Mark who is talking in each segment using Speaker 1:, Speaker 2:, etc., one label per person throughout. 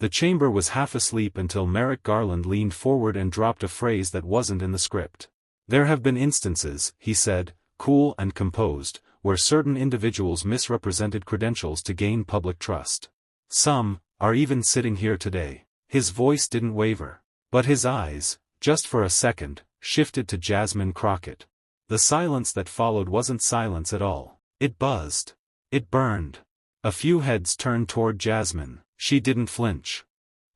Speaker 1: The chamber was half asleep until Merrick Garland leaned forward and dropped a phrase that wasn't in the script. There have been instances, he said, cool and composed, where certain individuals misrepresented credentials to gain public trust. Some are even sitting here today. His voice didn't waver. But his eyes, just for a second, shifted to Jasmine Crockett. The silence that followed wasn't silence at all. It buzzed. It burned. A few heads turned toward Jasmine. She didn't flinch.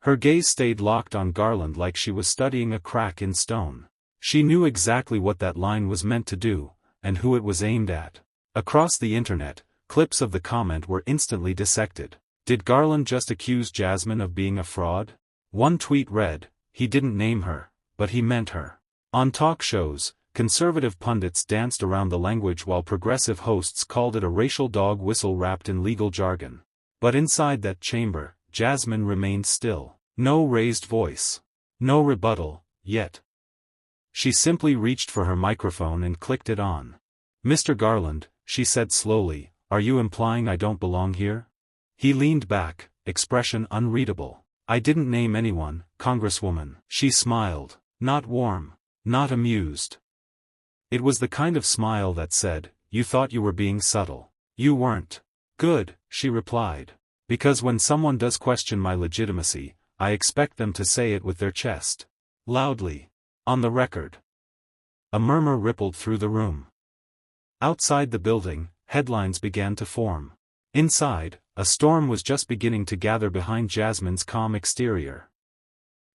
Speaker 1: Her gaze stayed locked on Garland like she was studying a crack in stone. She knew exactly what that line was meant to do, and who it was aimed at. Across the internet, clips of the comment were instantly dissected. Did Garland just accuse Jasmine of being a fraud? One tweet read, he didn't name her, but he meant her. On talk shows, conservative pundits danced around the language while progressive hosts called it a racial dog whistle wrapped in legal jargon. But inside that chamber, Jasmine remained still. No raised voice. No rebuttal, yet. She simply reached for her microphone and clicked it on. Mr. Garland, she said slowly, are you implying I don't belong here? He leaned back, expression unreadable. I didn't name anyone, Congresswoman. She smiled. Not warm. Not amused. It was the kind of smile that said, you thought you were being subtle. You weren't. Good, she replied. Because when someone does question my legitimacy, I expect them to say it with their chest. Loudly. On the record. A murmur rippled through the room. Outside the building, headlines began to form. Inside, a storm was just beginning to gather behind Jasmine's calm exterior.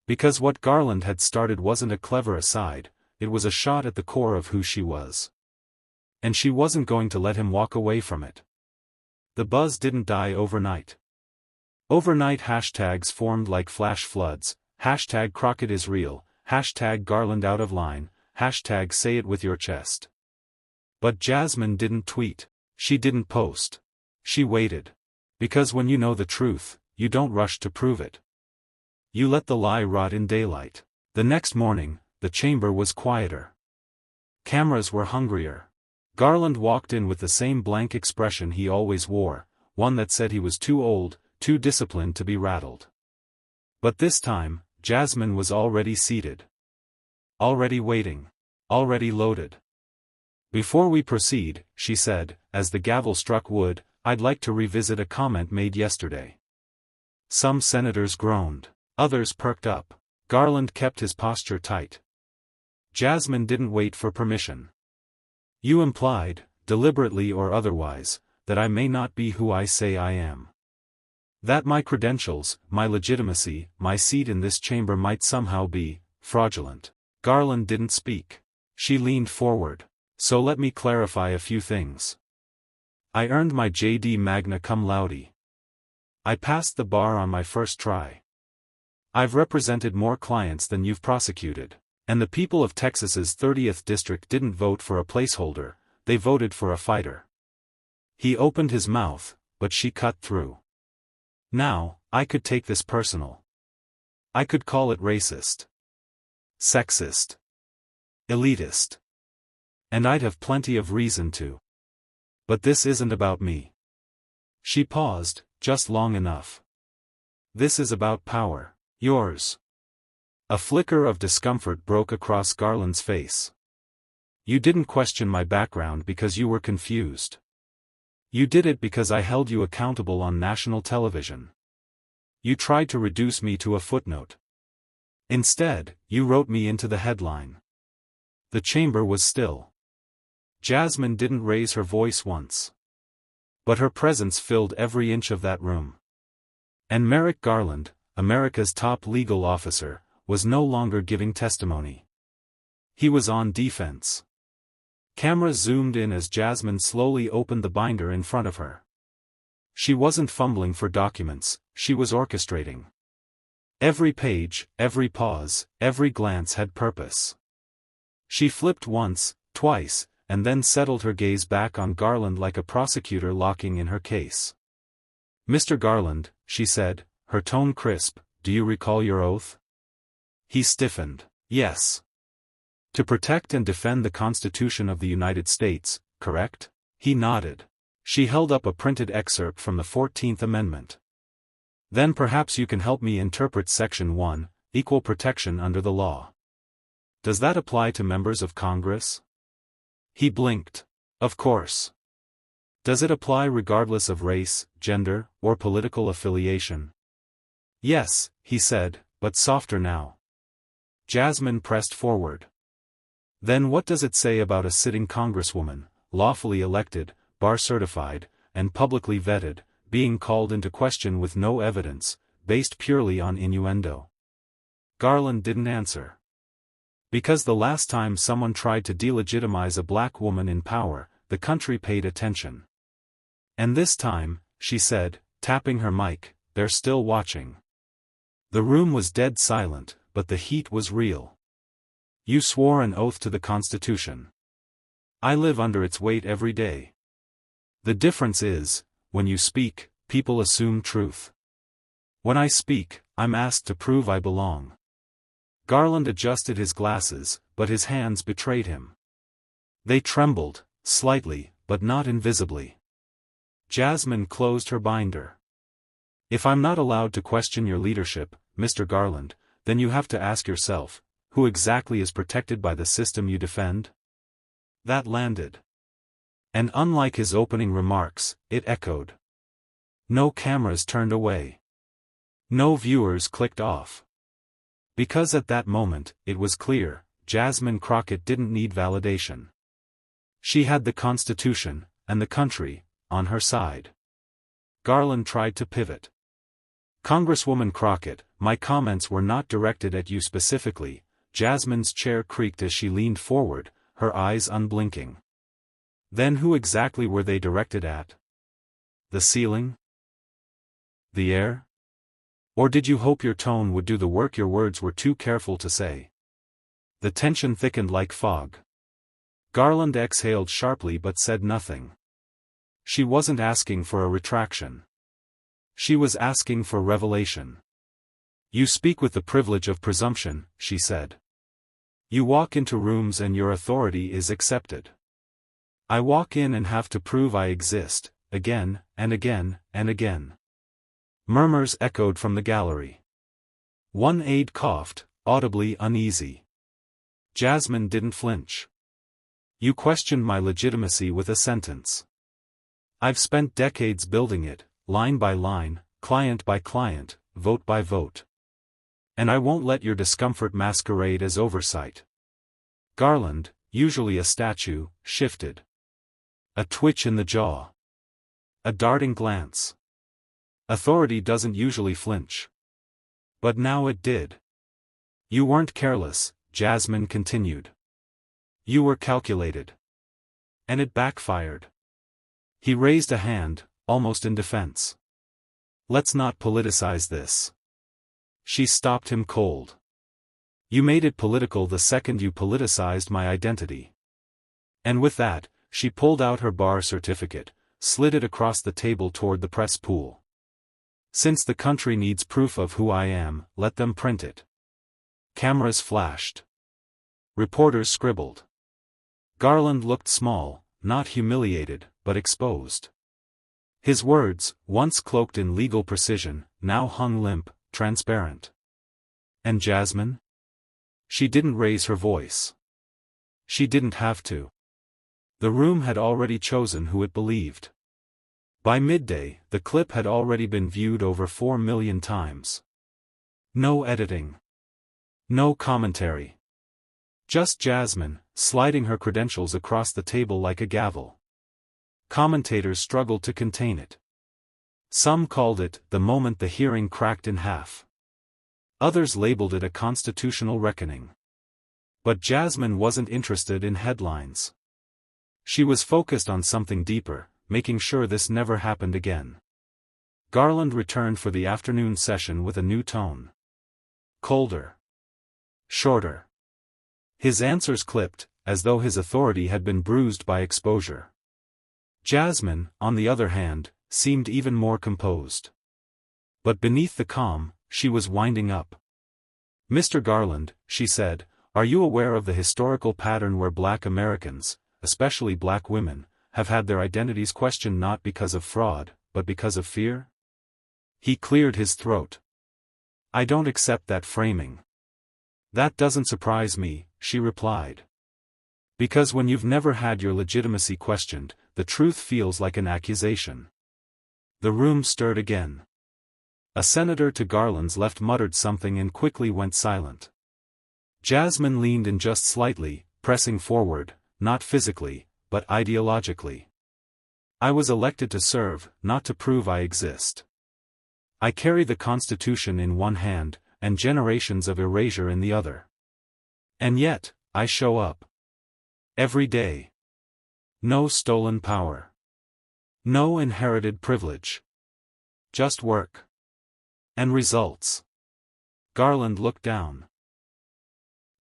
Speaker 1: Because what Garland had started wasn't a clever aside, it was a shot at the core of who she was. And she wasn't going to let him walk away from it. The buzz didn't die overnight. Overnight hashtags formed like flash floods, hashtag Crockett is real, hashtag Garland out of line, hashtag say it with your chest. But Jasmine didn't tweet. She didn't post. She waited. Because when you know the truth, you don't rush to prove it. You let the lie rot in daylight. The next morning, the chamber was quieter. Cameras were hungrier. Garland walked in with the same blank expression he always wore, one that said he was too old, too disciplined to be rattled. But this time, Jasmine was already seated. Already waiting. Already loaded. Before we proceed, she said, as the gavel struck wood, I'd like to revisit a comment made yesterday. Some senators groaned. Others perked up. Garland kept his posture tight. Jasmine didn't wait for permission. You implied, deliberately or otherwise, that I may not be who I say I am. That my credentials, my legitimacy, my seat in this chamber might somehow be fraudulent. Garland didn't speak. She leaned forward. So let me clarify a few things. I earned my JD magna cum laude. I passed the bar on my first try. I've represented more clients than you've prosecuted. And the people of Texas's 30th district didn't vote for a placeholder, they voted for a fighter. He opened his mouth, but she cut through. Now, I could take this personal. I could call it racist. Sexist. Elitist. And I'd have plenty of reason to. But this isn't about me. She paused, just long enough. This is about power. Yours. A flicker of discomfort broke across Garland's face. You didn't question my background because you were confused. You did it because I held you accountable on national television. You tried to reduce me to a footnote. Instead, you wrote me into the headline. The chamber was still. Jasmine didn't raise her voice once. But her presence filled every inch of that room. And Merrick Garland, America's top legal officer, was no longer giving testimony. He was on defense. Cameras zoomed in as Jasmine slowly opened the binder in front of her. She wasn't fumbling for documents, she was orchestrating. Every page, every pause, every glance had purpose. She flipped once, twice, and then settled her gaze back on Garland like a prosecutor locking in her case. Mr. Garland, she said, her tone crisp, do you recall your oath? He stiffened. Yes. To protect and defend the Constitution of the United States, correct? He nodded. She held up a printed excerpt from the 14th Amendment. Then perhaps you can help me interpret Section 1, equal protection under the law. Does that apply to members of Congress? He blinked. Of course. Does it apply regardless of race, gender, or political affiliation? Yes, he said, but softer now. Jasmine pressed forward. Then what does it say about a sitting congresswoman, lawfully elected, bar-certified, and publicly vetted, being called into question with no evidence, based purely on innuendo? Garland didn't answer. Because the last time someone tried to delegitimize a black woman in power, the country paid attention. And this time, she said, tapping her mic, they're still watching. The room was dead silent, but the heat was real. You swore an oath to the Constitution. I live under its weight every day. The difference is, when you speak, people assume truth. When I speak, I'm asked to prove I belong. Garland adjusted his glasses, but his hands betrayed him. They trembled, slightly, but not invisibly. Jasmine closed her binder. If I'm not allowed to question your leadership, Mr. Garland, then you have to ask yourself, who exactly is protected by the system you defend? That landed. And unlike his opening remarks, it echoed. No cameras turned away. No viewers clicked off. Because at that moment, it was clear, Jasmine Crockett didn't need validation. She had the Constitution, and the country, on her side. Garland tried to pivot. Congresswoman Crockett, my comments were not directed at you specifically. Jasmine's chair creaked as she leaned forward, her eyes unblinking. Then who exactly were they directed at? The ceiling? The air? Or did you hope your tone would do the work your words were too careful to say? The tension thickened like fog. Garland exhaled sharply but said nothing. She wasn't asking for a retraction. She was asking for revelation. You speak with the privilege of presumption, she said. You walk into rooms and your authority is accepted. I walk in and have to prove I exist, again, and again, and again. Murmurs echoed from the gallery. One aide coughed, audibly uneasy. Jasmine didn't flinch. You questioned my legitimacy with a sentence. I've spent decades building it, line by line, client by client, vote by vote. And I won't let your discomfort masquerade as oversight. Garland, usually a statue, shifted. A twitch in the jaw. A darting glance. Authority doesn't usually flinch. But now it did. You weren't careless, Jasmine continued. You were calculated. And it backfired. He raised a hand, almost in defense. Let's not politicize this. She stopped him cold. You made it political the second you politicized my identity. And with that, she pulled out her bar certificate, slid it across the table toward the press pool. Since the country needs proof of who I am, let them print it. Cameras flashed. Reporters scribbled. Garland looked small, not humiliated, but exposed. His words, once cloaked in legal precision, now hung limp, transparent. And Jasmine? She didn't raise her voice. She didn't have to. The room had already chosen who it believed. By midday, the clip had already been viewed over 4 million times. No editing. No commentary. Just Jasmine, sliding her credentials across the table like a gavel. Commentators struggled to contain it. Some called it the moment the hearing cracked in half. Others labeled it a constitutional reckoning. But Jasmine wasn't interested in headlines. She was focused on something deeper, making sure this never happened again. Garland returned for the afternoon session with a new tone. Colder. Shorter. His answers clipped, as though his authority had been bruised by exposure. Jasmine, on the other hand, seemed even more composed. But beneath the calm, she was winding up. Mr. Garland, she said, are you aware of the historical pattern where Black Americans, especially Black women, have had their identities questioned not because of fraud, but because of fear? He cleared his throat. I don't accept that framing. That doesn't surprise me, she replied. Because when you've never had your legitimacy questioned, the truth feels like an accusation. The room stirred again. A senator to Garland's left muttered something and quickly went silent. Jasmine leaned in just slightly, pressing forward, not physically, but ideologically. I was elected to serve, not to prove I exist. I carry the Constitution in one hand, and generations of erasure in the other. And yet, I show up. Every day. No stolen power. No inherited privilege. Just work. And results. Garland looked down.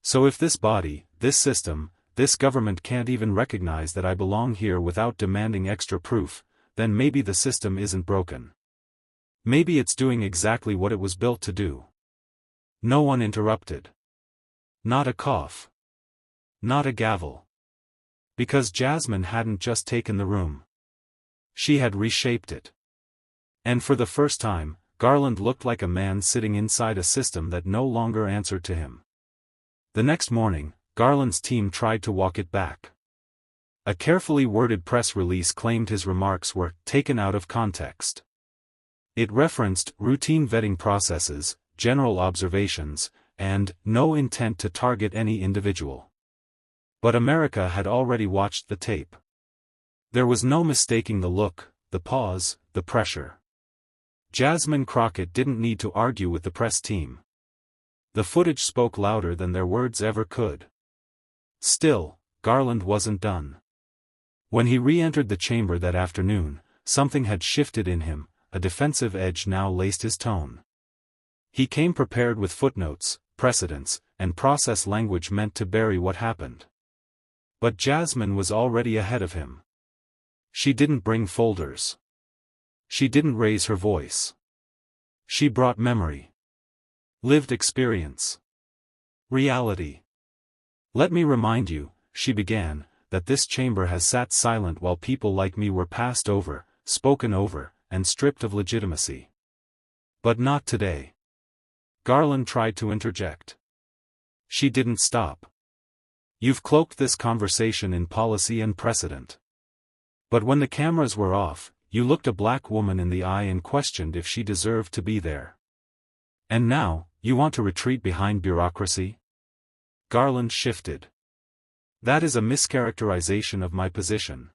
Speaker 1: So if this body, this system, this government can't even recognize that I belong here without demanding extra proof, then maybe the system isn't broken. Maybe it's doing exactly what it was built to do. No one interrupted. Not a cough. Not a gavel. Because Jasmine hadn't just taken the room. She had reshaped it. And for the first time, Garland looked like a man sitting inside a system that no longer answered to him. The next morning, Garland's team tried to walk it back. A carefully worded press release claimed his remarks were taken out of context. It referenced routine vetting processes, general observations, and no intent to target any individual. But America had already watched the tape. There was no mistaking the look, the pause, the pressure. Jasmine Crockett didn't need to argue with the press team. The footage spoke louder than their words ever could. Still, Garland wasn't done. When he re-entered the chamber that afternoon, something had shifted in him, a defensive edge now laced his tone. He came prepared with footnotes, precedents, and process language meant to bury what happened. But Jasmine was already ahead of him. She didn't bring folders. She didn't raise her voice. She brought memory. Lived experience. Reality. Let me remind you, she began, that this chamber has sat silent while people like me were passed over, spoken over, and stripped of legitimacy. But not today. Garland tried to interject. She didn't stop. You've cloaked this conversation in policy and precedent. But when the cameras were off, you looked a black woman in the eye and questioned if she deserved to be there. And now, you want to retreat behind bureaucracy? Garland shifted. That is a mischaracterization of my position.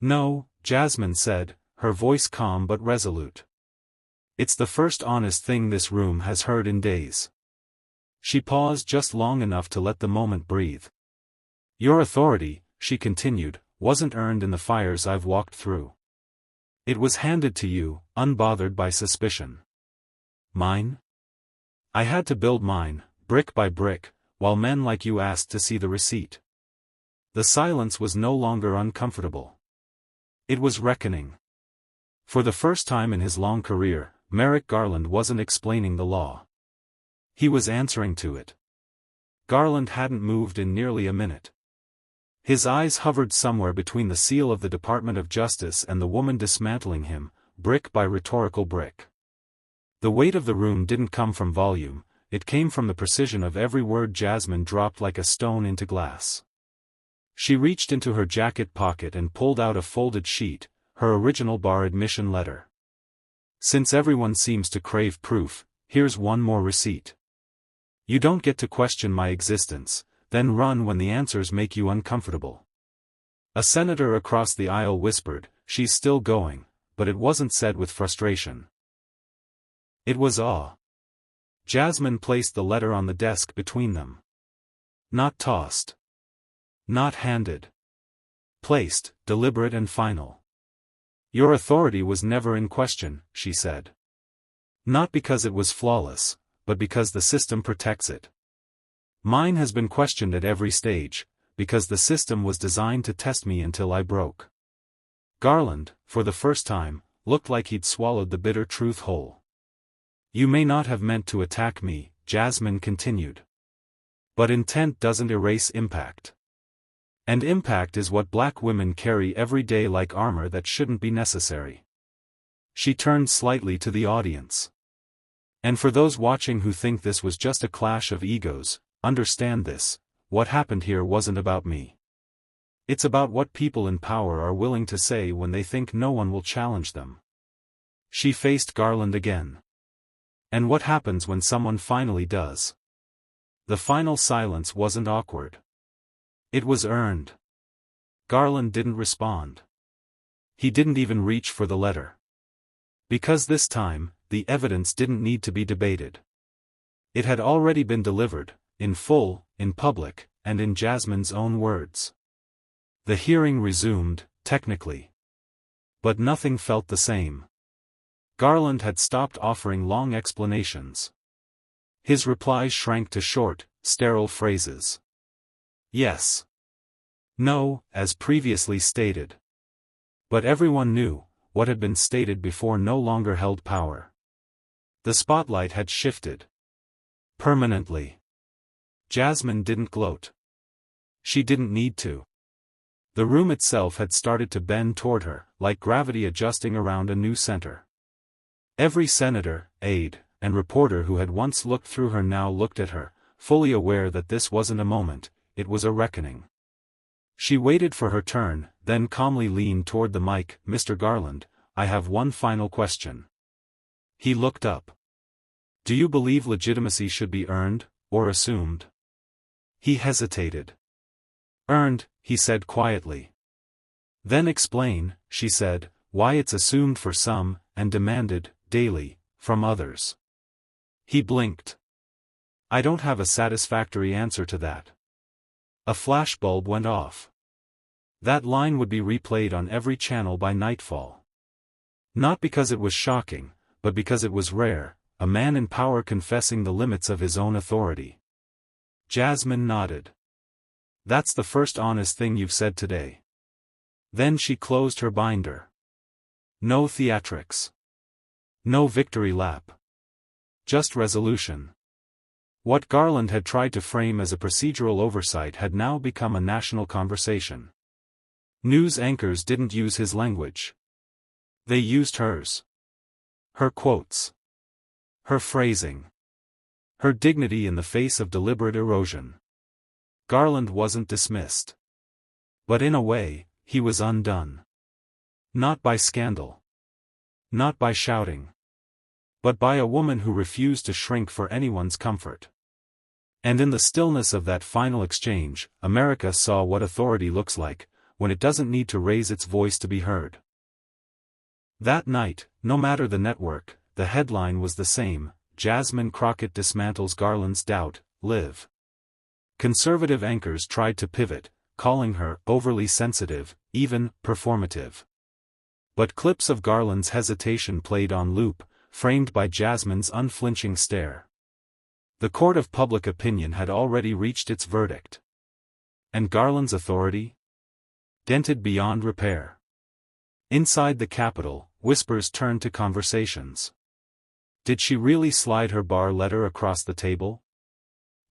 Speaker 1: No, Jasmine said, her voice calm but resolute. It's the first honest thing this room has heard in days. She paused just long enough to let the moment breathe. Your authority, she continued, wasn't earned in the fires I've walked through. It was handed to you, unbothered by suspicion. Mine? I had to build mine, brick by brick, while men like you asked to see the receipt. The silence was no longer uncomfortable. It was reckoning. For the first time in his long career, Merrick Garland wasn't explaining the law. He was answering to it. Garland hadn't moved in nearly a minute. His eyes hovered somewhere between the seal of the Department of Justice and the woman dismantling him, brick by rhetorical brick. The weight of the room didn't come from volume, it came from the precision of every word Jasmine dropped like a stone into glass. She reached into her jacket pocket and pulled out a folded sheet, her original bar admission letter. Since everyone seems to crave proof, here's one more receipt. You don't get to question my existence, then run when the answers make you uncomfortable. A senator across the aisle whispered, she's still going, but it wasn't said with frustration. It was awe. Jasmine placed the letter on the desk between them. Not tossed. Not handed. Placed, deliberate and final. Your authority was never in question, she said. Not because it was flawless, but because the system protects it. Mine has been questioned at every stage, because the system was designed to test me until I broke. Garland, for the first time, looked like he'd swallowed the bitter truth whole. You may not have meant to attack me, Jasmine continued. But intent doesn't erase impact. And impact is what black women carry every day like armor that shouldn't be necessary. She turned slightly to the audience. And for those watching who think this was just a clash of egos, understand this: what happened here wasn't about me. It's about what people in power are willing to say when they think no one will challenge them. She faced Garland again. And what happens when someone finally does? The final silence wasn't awkward. It was earned. Garland didn't respond. He didn't even reach for the letter. Because this time, the evidence didn't need to be debated. It had already been delivered, in full, in public, and in Jasmine's own words. The hearing resumed, technically. But nothing felt the same. Garland had stopped offering long explanations. His replies shrank to short, sterile phrases. Yes. No, as previously stated. But everyone knew, what had been stated before no longer held power. The spotlight had shifted. Permanently. Jasmine didn't gloat. She didn't need to. The room itself had started to bend toward her, like gravity adjusting around a new center. Every senator, aide, and reporter who had once looked through her now looked at her, fully aware that this wasn't a moment, it was a reckoning. She waited for her turn, then calmly leaned toward the mic. "Mr. Garland, I have one final question." He looked up. "Do you believe legitimacy should be earned, or assumed?" He hesitated. "Earned," he said quietly. "Then explain," she said, "why it's assumed for some, and demanded, daily, from others." He blinked. "I don't have a satisfactory answer to that." A flashbulb went off. That line would be replayed on every channel by nightfall. Not because it was shocking, but because it was rare, a man in power confessing the limits of his own authority. Jasmine nodded. "That's the first honest thing you've said today." Then she closed her binder. No theatrics. No victory lap. Just resolution. What Garland had tried to frame as a procedural oversight had now become a national conversation. News anchors didn't use his language. They used hers. Her quotes. Her phrasing. Her dignity in the face of deliberate erosion. Garland wasn't dismissed. But in a way, he was undone. Not by scandal. Not by shouting. But by a woman who refused to shrink for anyone's comfort. And in the stillness of that final exchange, America saw what authority looks like, when it doesn't need to raise its voice to be heard. That night, no matter the network, the headline was the same: Jasmine Crockett dismantles Garland's doubt, live. Conservative anchors tried to pivot, calling her overly sensitive, even performative. But clips of Garland's hesitation played on loop, framed by Jasmine's unflinching stare. The court of public opinion had already reached its verdict. And Garland's authority? Dented beyond repair. Inside the Capitol, whispers turned to conversations. Did she really slide her bar letter across the table?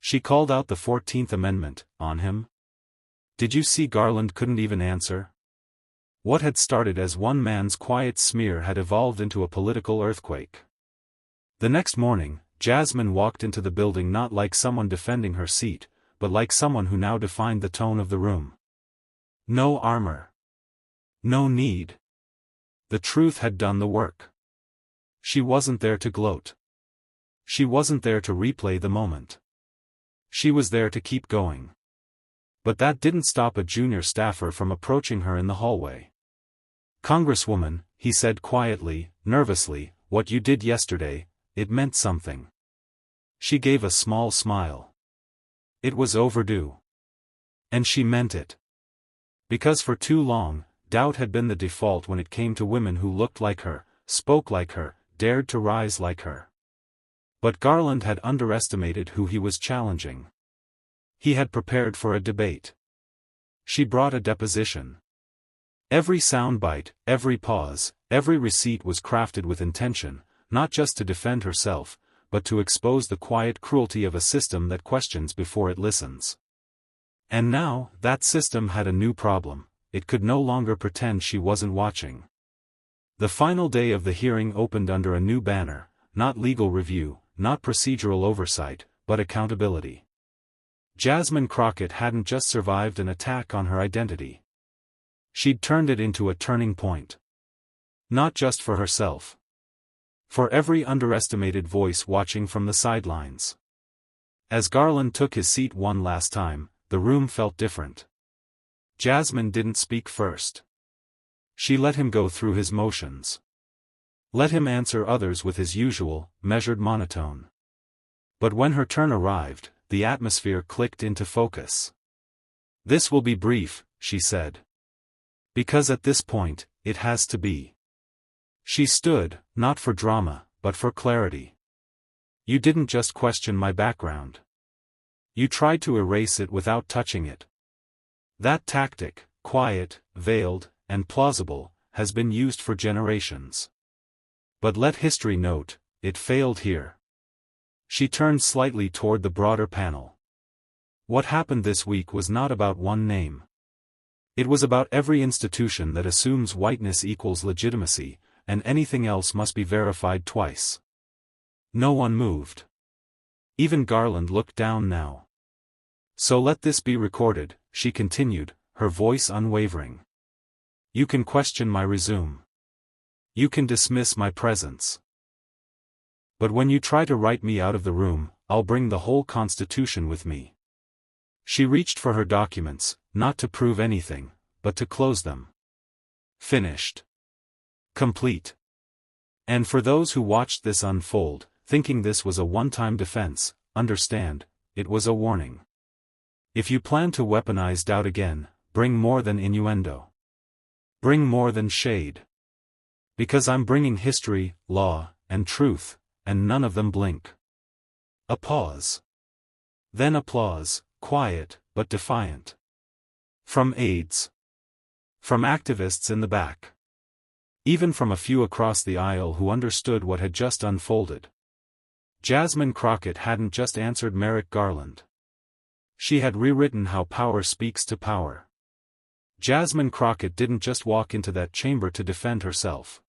Speaker 1: She called out the 14th Amendment, on him. Did you see Garland couldn't even answer? What had started as one man's quiet smear had evolved into a political earthquake. The next morning, Jasmine walked into the building not like someone defending her seat, but like someone who now defined the tone of the room. No armor. No need. The truth had done the work. She wasn't there to gloat. She wasn't there to replay the moment. She was there to keep going. But that didn't stop a junior staffer from approaching her in the hallway. "Congresswoman," he said quietly, nervously, "what you did yesterday, it meant something." She gave a small smile. It was overdue. And she meant it. Because for too long, doubt had been the default when it came to women who looked like her, spoke like her, dared to rise like her. But Garland had underestimated who he was challenging. He had prepared for a debate. She brought a deposition. Every soundbite, every pause, every receipt was crafted with intention, not just to defend herself, but to expose the quiet cruelty of a system that questions before it listens. And now, that system had a new problem: it could no longer pretend she wasn't watching. The final day of the hearing opened under a new banner, not legal review, not procedural oversight, but accountability. Jasmine Crockett hadn't just survived an attack on her identity. She'd turned it into a turning point. Not just for herself. For every underestimated voice watching from the sidelines. As Garland took his seat one last time, the room felt different. Jasmine didn't speak first. She let him go through his motions. Let him answer others with his usual, measured monotone. But when her turn arrived, the atmosphere clicked into focus. "This will be brief," she said. "Because at this point, it has to be." She stood, not for drama, but for clarity. "You didn't just question my background. You tried to erase it without touching it. That tactic, quiet, veiled, and plausible, has been used for generations. But let history note, it failed here." She turned slightly toward the broader panel. What happened this week was not about one name. It was about every institution that assumes whiteness equals legitimacy, and anything else must be verified twice. No one moved. Even Garland looked down now. "So let this be recorded," she continued, her voice unwavering. "You can question my resume. You can dismiss my presence. But when you try to write me out of the room, I'll bring the whole Constitution with me." She reached for her documents, not to prove anything, but to close them. Finished. Complete. And for those who watched this unfold, thinking this was a one-time defense, understand, it was a warning. If you plan to weaponize doubt again, bring more than innuendo. Bring more than shade. Because I'm bringing history, law, and truth, and none of them blink. A pause. Then applause, quiet, but defiant. From aides. From activists in the back. Even from a few across the aisle who understood what had just unfolded. Jasmine Crockett hadn't just answered Merrick Garland. She had rewritten how power speaks to power. Jasmine Crockett didn't just walk into that chamber to defend herself.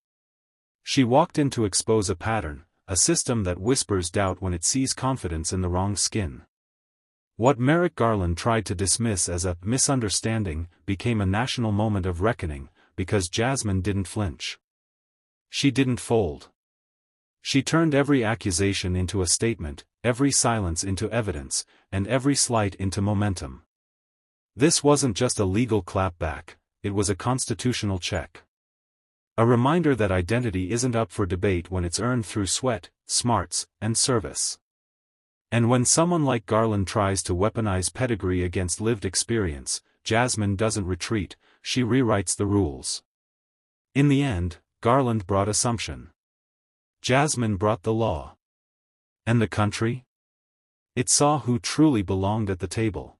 Speaker 1: She walked in to expose a pattern, a system that whispers doubt when it sees confidence in the wrong skin. What Merrick Garland tried to dismiss as a misunderstanding became a national moment of reckoning, because Jasmine didn't flinch. She didn't fold. She turned every accusation into a statement, every silence into evidence, and every slight into momentum. This wasn't just a legal clapback, it was a constitutional check. A reminder that identity isn't up for debate when it's earned through sweat, smarts, and service. And when someone like Garland tries to weaponize pedigree against lived experience, Jasmine doesn't retreat, she rewrites the rules. In the end, Garland brought assumption. Jasmine brought the law. And the country? It saw who truly belonged at the table.